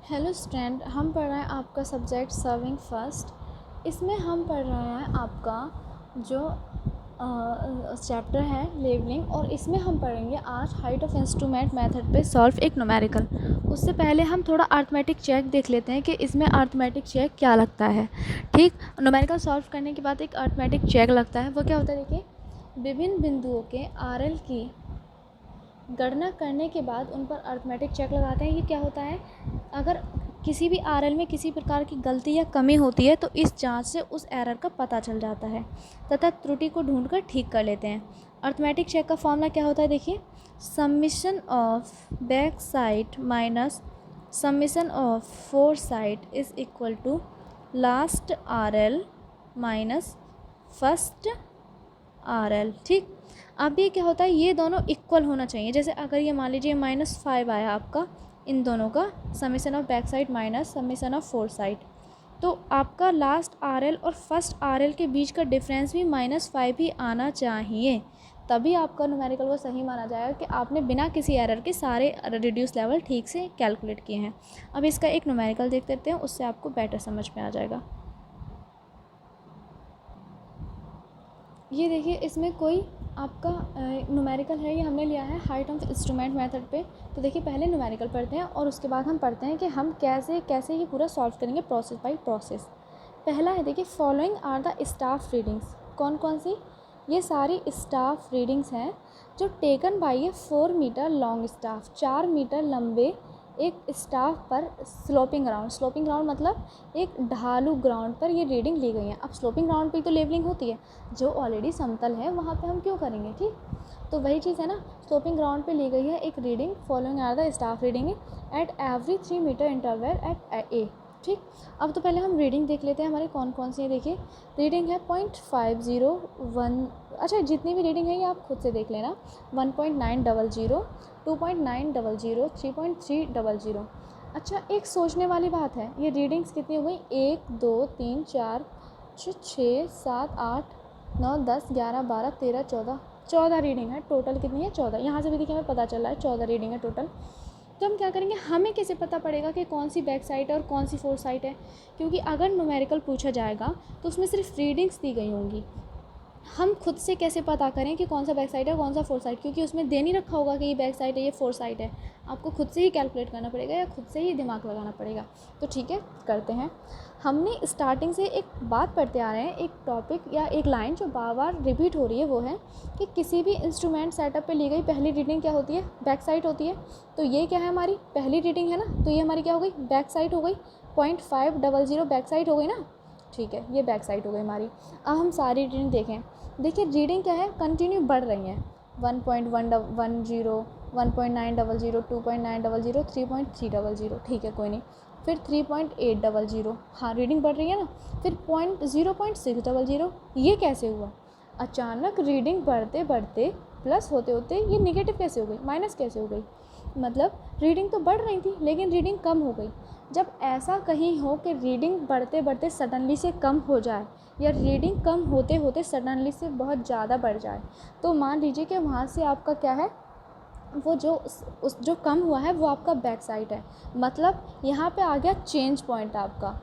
Hello student, हम पढ़ रहे हैं आपका सब्जेक्ट सर्विंग फर्स्ट। इसमें हम पढ़ रहे हैं आपका जो चैप्टर है लेवलिंग, और इसमें हम पढ़ेंगे आज हाइट ऑफ इंस्ट्रूमेंट मेथड पे सॉल्व एक न्यूमेरिकल। उससे पहले हम थोड़ा अरिथमेटिक चेक देख लेते हैं कि इसमें अरिथमेटिक चेक क्या लगता है। ठीक, न्यूमेरिकल सॉल्व करने के बाद एक अरिथमेटिक चेक लगता है। वो क्या होता है, देखिए, विभिन्न बिंदुओं के आरएल की गणना करने के बाद उन पर अरिथमेटिक चेक लगाते हैं। ये क्या होता है, अगर किसी भी आरएल में किसी प्रकार की गलती या कमी होती है तो इस जांच से उस एरर का पता चल जाता है तथा त्रुटि को ढूंढकर ठीक कर लेते हैं। अरिथमेटिक चेक का फॉर्मूला क्या होता है, देखिए, summation of back side minus summation of fore side is equal to last RL minus first RL. ठीक, अब ये क्या होता है, ये दोनों इक्वल होना चाहिए। जैसे अगर ये मान लीजिए -5 आया आपका, इन दोनों का summation of back side minus summation of fore side, तो आपका लास्ट आरएल और फर्स्ट आरएल के बीच का डिफरेंस भी -5 ही आना चाहिए, तभी आपका न्यूमेरिकल वो सही माना जाएगा कि आपने बिना किसी एरर के सारे रिड्यूस लेवल ठीक से कैलकुलेट किए हैं। अब इसका एक न्यूमेरिकल देख लेते हैं, उससे आपको बेटर समझ में आ जाएगा। ये देखिए, इसमें कोई आपका न्यूमेरिकल है, ये हमने लिया है हाइट ऑफ इंस्ट्रूमेंट मेथड पे। तो देखिए, पहले न्यूमेरिकल पढ़ते हैं और उसके बाद हम पढ़ते हैं कि हम कैसे कैसे ये पूरा सॉल्व करेंगे प्रोसेस बाय प्रोसेस। पहला है, देखिए, following are the staff readings. कौन कौन सी? ये सारी स्टाफ रीडिंग्स हैं जो taken by a 4 metre long staff, 4 metre लंबे एक स्टाफ पर स्लोपिंग ग्राउंड मतलब एक ढालू ग्राउंड पर ये रीडिंग ली गई है। अब स्लोपिंग ग्राउंड पे तो लेवलिंग होती है, जो ऑलरेडी समतल है वहाँ पे हम क्यों करेंगे। ठीक, तो वही चीज़ है ना, स्लोपिंग ग्राउंड पे ली गई है एक reading, following are the staff reading at every 3 metre interval at A. ठीक, अब तो पहले हम रीडिंग देख लेते हैं हमारी कौन कौन सी है। देखिए, रीडिंग है 0.501, अच्छा, जितनी भी रीडिंग है ये आप खुद से देख लेना। 1.900, 2.900, 3.300। अच्छा, एक सोचने वाली बात है, ये रीडिंग्स कितनी हो गई, 1 2 3 4 6 7 8 9 10 11 12 13 14 रीडिंग है टोटल। कितनी है? 14। यहाँ से भी देखिए हमें पता चल रहा है 14 रीडिंग है टोटल। तो हम क्या करेंगे, हमें कैसे पता पड़ेगा कि कौन सी बैक साइड है और कौन सी फोर साइड है, क्योंकि अगर न्यूमेरिकल पूछा जाएगा तो उसमें सिर्फ रीडिंग्स दी गई होंगी। हम खुद से कैसे पता करें कि कौन सा बैक साइड है कौन सा फोर साइड, क्योंकि उसमें दे नहीं रखा होगा कि ये बैक साइड है ये फोर साइड है। आपको खुद से ही कैलकुलेट करना पड़ेगा या खुद से ही दिमाग लगाना पड़ेगा। तो ठीक है, करते हैं। हमने स्टार्टिंग से एक बात पढ़ते आ रहे हैं, एक टॉपिक या एक लाइन जो बार बार रिपीट हो रही है, वो है कि किसी भी इंस्ट्रूमेंट सेटअप पे ली गई पहली रीडिंग क्या होती है, बैक साइड होती है। तो ये क्या है, हमारी पहली रीडिंग है ना, तो ये हमारी क्या हो गई, बैक साइड हो गई। 0.500 बैक साइड हो गई ना। ठीक है, ये बैक साइड हो गई हमारी। अब हम सारी रीडिंग देखें। देखिए, रीडिंग क्या है, कंटिन्यू बढ़ रही हैं। 1.110, 1.900, 2.900, 3.300। ठीक है, कोई नहीं। फिर 3.800, हाँ, रीडिंग बढ़ रही है ना। फिर 0.600, ये कैसे हुआ, अचानक रीडिंग बढ़ते बढ़ते प्लस होते होते ये निगेटिव कैसे हो गई, माइनस कैसे हो गई। मतलब रीडिंग तो बढ़ रही थी लेकिन रीडिंग कम हो गई। जब ऐसा कहीं हो कि रीडिंग बढ़ते बढ़ते सडनली से कम हो जाए या रीडिंग कम होते होते सडनली से बहुत ज़्यादा बढ़ जाए, तो मान लीजिए कि वहाँ से आपका क्या है, वो जो कम हुआ है वो आपका बैक साइड है। मतलब यहाँ पे आ गया चेंज पॉइंट आपका,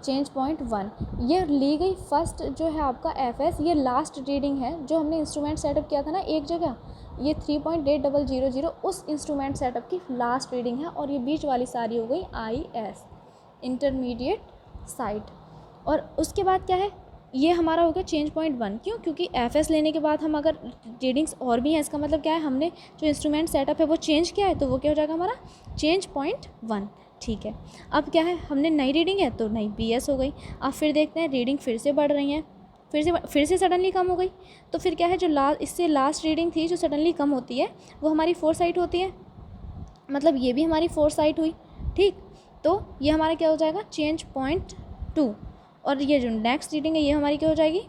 चेंज पॉइंट 1। ये ली गई फर्स्ट जो है आपका एफ ये लास्ट रीडिंग है जो हमने इंस्ट्रूमेंट सेटअप किया था ना एक जगह, ये 3.8000 उस इंस्ट्रूमेंट सेटअप की लास्ट रीडिंग है। और ये बीच वाली सारी हो गई IS, इंटरमीडिएट साइड। और उसके बाद क्या है, ये हमारा हो गया चेंज पॉइंट 1। क्यों? क्योंकि FS लेने के बाद हम अगर रीडिंग्स और भी हैं, इसका मतलब क्या है, हमने जो इंस्ट्रूमेंट सेटअप है वो चेंज किया है, तो वो क्या हो जाएगा हमारा चेंज पॉइंट 1। ठीक है, अब क्या है, हमने नई रीडिंग है तो नई BS हो गई। अब फिर देखते हैं, रीडिंग फिर से बढ़ रही हैं, फिर से सडनली कम हो गई। तो फिर क्या है, जो इससे लास्ट रीडिंग थी जो सडनली कम होती है वो हमारी फोर साइड होती है, मतलब ये भी हमारी फोर साइड हुई। ठीक, तो ये हमारा क्या हो जाएगा, चेंज पॉइंट 2। और ये जो नेक्स्ट रीडिंग है ये हमारी क्या हो जाएगी,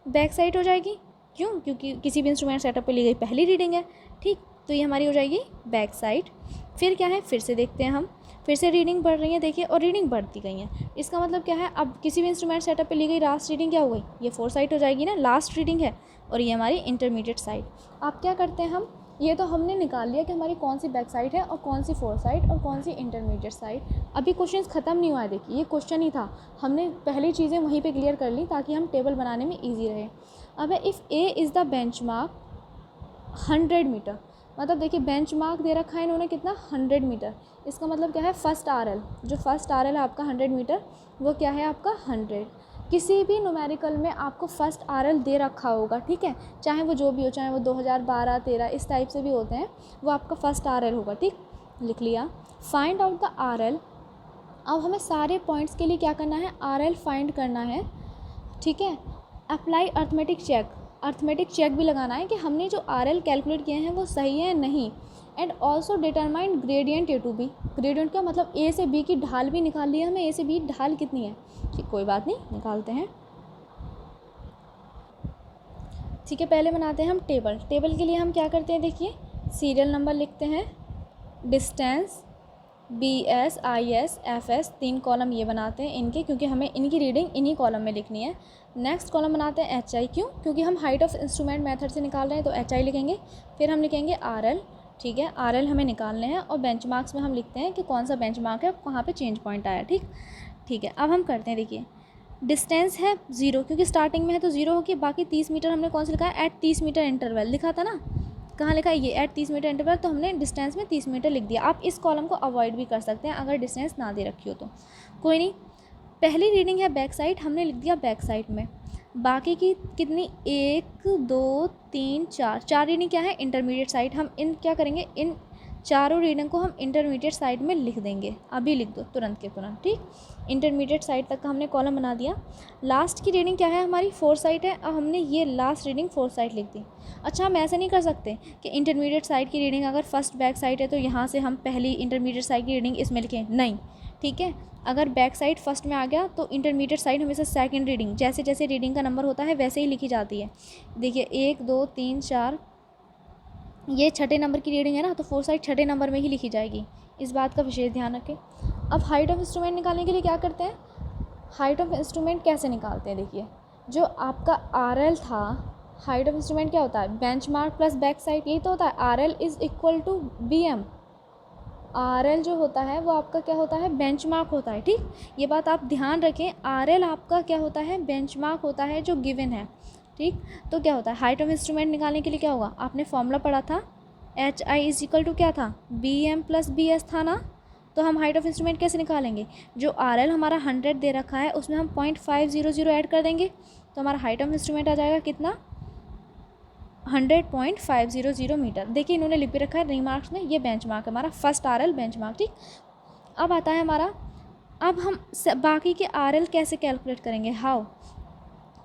बैक साइड हो जाएगी। क्यों? क्योंकि किसी भी इंस्ट्रूमेंट सेटअप पे ली गई पहली रीडिंग है। ठीक, तो ये हमारी हो जाएगी बैक साइड। फिर क्या है, फिर से देखते हैं हम, फिर से रीडिंग बढ़ रही है, देखिए, और रीडिंग बढ़ती गई है। इसका मतलब क्या है, अब किसी भी इंस्ट्रूमेंट सेटअप पे ली गई लास्ट रीडिंग क्या हो गई, ये फोर साइड हो जाएगी ना, लास्ट रीडिंग है, और ये हमारी इंटरमीडिएट साइड। अब क्या करते हैं हम, ये तो हमने निकाल लिया कि हमारी कौन सी बैक साइड है और कौन सी फोर साइड और कौन सी इंटरमीडिएट साइड। अभी क्वेश्चन ख़त्म नहीं हुआ है, देखिए ये क्वेश्चन ही था, हमने पहली चीज़ें वहीं पे क्लियर कर ली ताकि हम टेबल बनाने में ईजी रहे। अब है if A is the benchmark 100 metre, मतलब देखिए बेंचमार्क दे रखा है इन्होंने कितना 100 मीटर, इसका मतलब क्या है फर्स्ट आरएल, जो फर्स्ट आरएल है आपका 100 मीटर वो क्या है आपका 100। किसी भी न्यूमेरिकल में आपको फर्स्ट आरएल दे रखा होगा, ठीक है, चाहे वो जो भी हो, चाहे वो 2012 13 इस टाइप से भी होते हैं, वो आपका फर्स्ट आरएल होगा, ठीक, लिख लिया। फाइंड आउट द आरएल, अब हमें सारे पॉइंट्स के लिए क्या करना है, आरएल फाइंड करना है, ठीक है। Apply arithmetic check, arithmetic check भी लगाना है कि हमने जो आरएल कैलकुलेट किए हैं वो सही है नहीं। And also determine gradient A to B, gradient का मतलब ए से बी की ढाल भी निकाल लिया हमें, ए से बी ढाल कितनी है, ठीक, कोई बात नहीं निकालते हैं, ठीक है। पहले बनाते हैं हम टेबल, टेबल के लिए हम क्या करते हैं, देखिए सीरियल नंबर लिखते हैं, distance BS IS FS 3 column ये बनाते हैं इनके, क्योंकि हमें इनकी रीडिंग इन्हीं कॉलम में लिखनी है। नेक्स्ट कॉलम बनाते हैं HI, क्यों, क्योंकि हम हाइट ऑफ इंस्ट्रूमेंट मेथड से निकाल रहे हैं तो HI लिखेंगे। फिर हम लिखेंगे RL, ठीक है, RL हमें निकालने हैं, और बेंचमार्क्स में हम लिखते हैं कि कौन सा बेंचमार्क है, कहाँ पे चेंज पॉइंट आया, ठीक, ठीक है। अब हम करते हैं, देखिए डिस्टेंस है 0, क्योंकि स्टार्टिंग में है तो 0 होगी, बाकी 30 मीटर हमने कौन सा लिखा है, एट 30 मीटर इंटरवल लिखा था ना, कहाँ लिखा है ये एट 30 मीटर इंटरवल, तो हमने डिस्टेंस में 30 मीटर लिख दिया। आप इस कॉलम को अवॉइड भी कर सकते हैं अगर डिस्टेंस ना दे रखी हो तो कोई नहीं। पहली रीडिंग है बैक साइड, हमने लिख दिया बैक साइड में, बाकी की कितनी 1 2 3 4, 4 रीडिंग क्या है इंटरमीडिएट साइड, हम इन क्या करेंगे, इन चारों रीडिंग को हम इंटरमीडिएट साइड में लिख देंगे, अभी लिख दो तुरंत के तुरंत, ठीक, इंटरमीडिएट साइड तक का हमने कॉलम बना दिया। लास्ट की रीडिंग क्या है हमारी 4 साइड है, अब हमने ये लास्ट रीडिंग 4 साइड लिख दी। अच्छा हम ऐसे नहीं कर सकते कि इंटरमीडिएट साइड की रीडिंग अगर फर्स्ट बैक साइड है तो यहाँ से हम पहली इंटरमीडिएट साइड की रीडिंग इसमें लिखें, नहीं, ठीक है। अगर बैक साइड फर्स्ट में आ गया तो इंटरमीडिएट साइड हमेशा सेकंड रीडिंग, जैसे जैसे रीडिंग का नंबर होता है वैसे ही लिखी जाती है। देखिए 1 2 3 4 ये छठे नंबर की रीडिंग है ना, तो 4 साइड छठे नंबर में ही लिखी जाएगी, इस बात का विशेष ध्यान रखें। अब हाइट ऑफ इंस्ट्रूमेंट निकालने के लिए क्या करते हैं, हाइट ऑफ इंस्ट्रूमेंट कैसे निकालते हैं, देखिए जो आपका आरएल था, हाइट ऑफ इंस्ट्रूमेंट क्या होता है, बेंचमार्क प्लस बैक साइड, यही तो होता है, RL is equal to BM, RL जो होता है वो आपका क्या होता है, बेंचमार्क होता है, ठीक, ये बात आप ध्यान रखें, आरएल आपका क्या होता है, बेंचमार्क होता है जो गिवन है, ठीक। तो क्या होता है, हाइट ऑफ इंस्ट्रूमेंट निकालने के लिए क्या होगा, आपने फॉर्मूला पढ़ा था, HI इज इक्वल टू क्या था, BM प्लस BS था ना, तो हम हाइट ऑफ इंस्ट्रूमेंट कैसे निकालेंगे, जो RL हमारा 100 दे रखा है उसमें हम 0.500 ऐड कर देंगे, तो हमारा हाइट ऑफ इंस्ट्रूमेंट आ जाएगा कितना 100.500 मीटर। देखिए इन्होंने लिख भी रखा है रिमार्क्स में, ये बेंचमार्क है हमारा फर्स्ट RL बेंचमार्क, ठीक। अब आता है हमारा, अब हम बाकी के RL कैसे कैलकुलेट करेंगे, हाउ,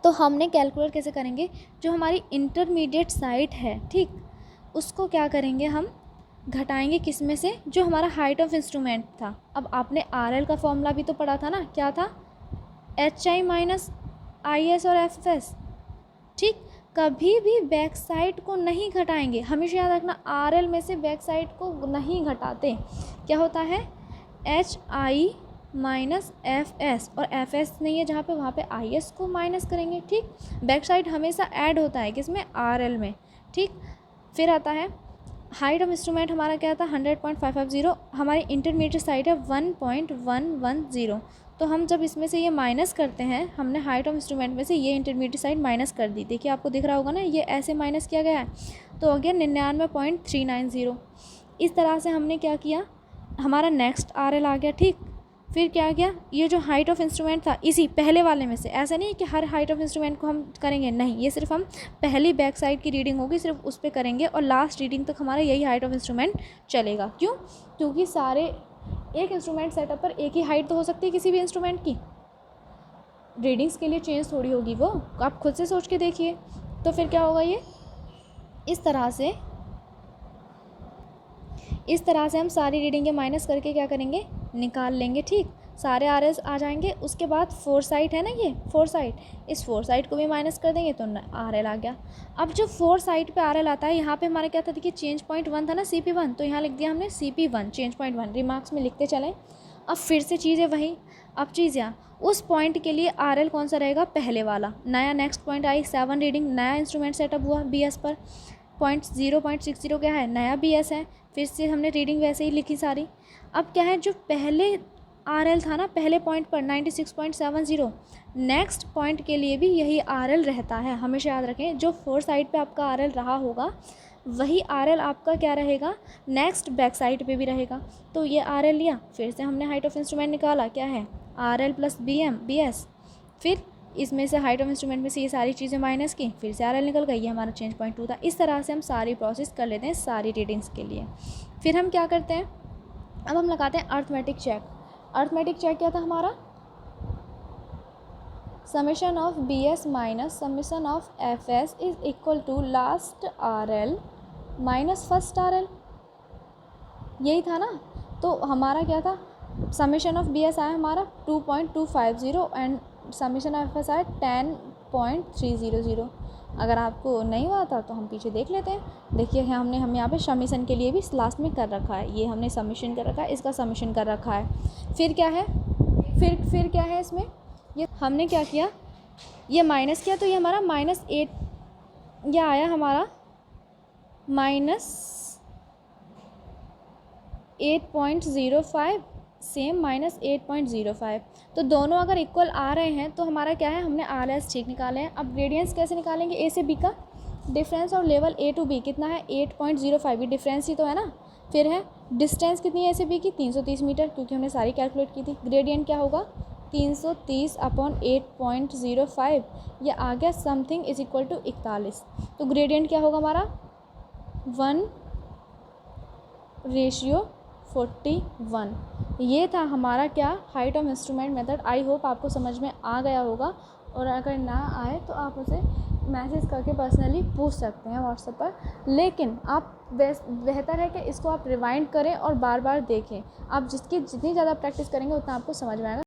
तो हमने कैलकुलेट कैसे करेंगे, जो हमारी इंटरमीडिएट साइड है, ठीक, उसको क्या करेंगे हम घटाएंगे किस में से, जो हमारा हाइट ऑफ इंस्ट्रूमेंट था। अब आपने RL का फॉर्मूला भी तो पढ़ा था ना, क्या था, HI माइनस IS और FS, ठीक, कभी भी बैक साइड को नहीं घटाएंगे, हमेशा याद रखना RL में से बैक साइड को नहीं घटाते, क्या होता है HI माइनस FS, और FS नहीं है जहाँ पे वहाँ पे IS को माइनस करेंगे, ठीक, बैक साइड हमेशा ऐड होता है किसमें, RL में, ठीक। फिर आता है हाइट ऑफ इंस्ट्रूमेंट हमारा क्या था 100.550, हमारी इंटरमीडिएट साइड है 1.110, तो हम जब इसमें से ये माइनस करते हैं, हमने हाइट ऑफ इंस्ट्रूमेंट में से ये इंटरमीडिएट साइड माइनस कर दी, देखिए आपको दिख रहा होगा ना, ये ऐसे माइनस किया गया है, तो हो गया 99.390। इस तरह से हमने क्या किया, हमारा नेक्स्ट RL आ गया, ठीक। फिर क्या किया, ये जो हाइट ऑफ इंस्ट्रूमेंट था इसी पहले वाले में से, ऐसा नहीं कि हर हाइट ऑफ इंस्ट्रूमेंट को हम करेंगे, नहीं, ये सिर्फ हम पहली बैक साइड की रीडिंग होगी सिर्फ उस पर करेंगे, और लास्ट रीडिंग तक हमारा यही हाइट ऑफ इंस्ट्रूमेंट चलेगा, क्यों, क्योंकि सारे एक इंस्ट्रूमेंट सेटअप पर एक ही हाइट तो हो सकती है किसी भी इंस्ट्रूमेंट की, रीडिंग्स के लिए चेंज थोड़ी होगी वो, आप खुद से सोच के देखिए। तो फिर क्या होगा, ये इस तरह से हम सारी रीडिंग के माइनस करके क्या करेंगे, निकाल लेंगे, ठीक, सारे RS आ जाएंगे। उसके बाद 4 साइड है ना, ये 4 साइड, इस 4 साइड को भी माइनस कर देंगे तो RL आ गया। अब जो 4 साइड पे RL आता है, यहाँ पे हमारा क्या था, देखिए चेंज पॉइंट 1 था ना, CP1, तो यहाँ लिख दिया हमने CP1 चेंज पॉइंट 1, रिमार्क्स में लिखते चलें। अब फिर से चीज़ है वही, अब चीज़ यहाँ उस पॉइंट के लिए RL कौन सा रहेगा, पहले वाला, नया नेक्स्ट पॉइंट आई 7 रीडिंग, नया इंस्ट्रूमेंट सेटअप हुआ BS पर, 0.60 क्या है, नया BS है। फिर से हमने रीडिंग वैसे ही लिखी सारी। अब क्या है, जो पहले RL था ना, पहले पॉइंट पर 96.70, नेक्स्ट पॉइंट के लिए भी यही RL रहता है। हमेशा याद रखें, जो 4 साइड पे आपका RL रहा होगा वही RL आपका क्या रहेगा, नेक्स्ट बैक साइड पे भी रहेगा। तो ये RL लिया, फिर से हमने हाइट ऑफ इंस्ट्रूमेंट निकाला, क्या है RL प्लस BS, फिर इसमें से हाइट ऑफ इंस्ट्रूमेंट में से ये सारी चीज़ें माइनस की, फिर से RL निकल गई, ये हमारा चेंज पॉइंट 2 था। इस तरह से हम सारी प्रोसेस कर लेते हैं सारी रीडिंग्स के लिए। फिर हम क्या करते हैं, अब हम लगाते हैं अर्थमेटिक चेक। अर्थमेटिक चेक क्या था हमारा, summation of BS minus summation of FS is equal to last RL minus first RL, यही था ना। तो हमारा क्या था, समेशन ऑफ BS आया हमारा 2.250 एंड समेशन ऑफ FS आया 10.300। अगर आपको नहीं हुआ था तो हम पीछे देख लेते हैं। देखिए हम यहाँ पे समेशन के लिए भी लास्ट में कर रखा है, ये हमने समेशन कर रखा है, इसका समेशन कर रखा है। फिर क्या है, फिर क्या है इसमें, ये हमने क्या किया, ये माइनस किया, तो ये हमारा -8, यह आया हमारा -8.05, सेम -8.05। तो दोनों अगर इक्वल आ रहे हैं तो हमारा क्या है, हमने RS ठीक निकाले हैं। अब ग्रेडियंस कैसे निकालेंगे, A से B का डिफरेंस, और लेवल A to B कितना है 8.05, ये डिफरेंस ही तो है ना। फिर है डिस्टेंस कितनी है A से B की 330 मीटर, क्योंकि हमने सारी कैलकुलेट की थी। ग्रेडियंट क्या होगा 330/8.05, ये आ गया समथिंग इज इक्वल टू 41। तो ग्रेडियंट क्या होगा हमारा 1:41। ये था हमारा क्या, height of instrument method. I hope आपको समझ में आ गया होगा, और अगर ना आए तो आप उसे मैसेज करके पर्सनली पूछ सकते हैं व्हाट्सएप पर। लेकिन आप बेहतर है कि इसको आप रिवाइंड करें और बार बार देखें। आप जितनी ज़्यादा प्रैक्टिस करेंगे उतना आपको समझ में आएगा।